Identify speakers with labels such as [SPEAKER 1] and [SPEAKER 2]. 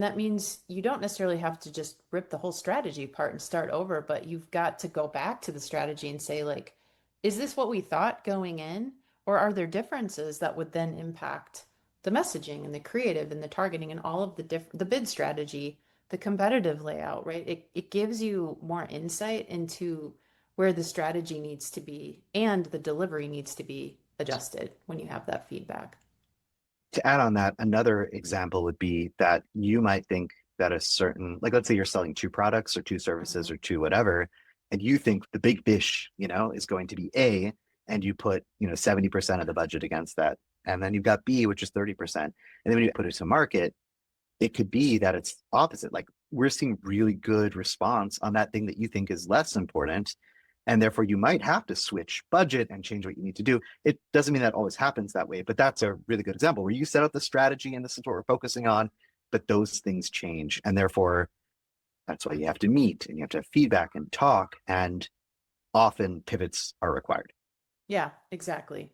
[SPEAKER 1] And that means you don't necessarily have to just rip the whole strategy apart and start over, but you've got to go back to the strategy and say, like, is this what we thought going in? Or are there differences that would then impact the messaging and the creative and the targeting and all of the bid strategy, the competitive layout, right? It gives you more insight into where the strategy needs to be and the delivery needs to be adjusted when you have that feedback.
[SPEAKER 2] To add on that, another example would be that you might think that a certain, like let's say you're selling two products or two services
[SPEAKER 1] Mhm.
[SPEAKER 2] or two whatever, and you think the big fish, is going to be A, and you put, 70% of the budget against that. And then you've got B, which is 30%. And then when you put it to market, it could be that it's opposite. Like we're seeing really good response on that thing that you think is less important. And therefore you might have to switch budget and change what you need to do. It doesn't mean that always happens that way, but that's a really good example where you set out the strategy and this is what we're focusing on, but those things change. And therefore that's why you have to meet and you have to have feedback and talk, and often pivots are required.
[SPEAKER 1] Yeah, exactly.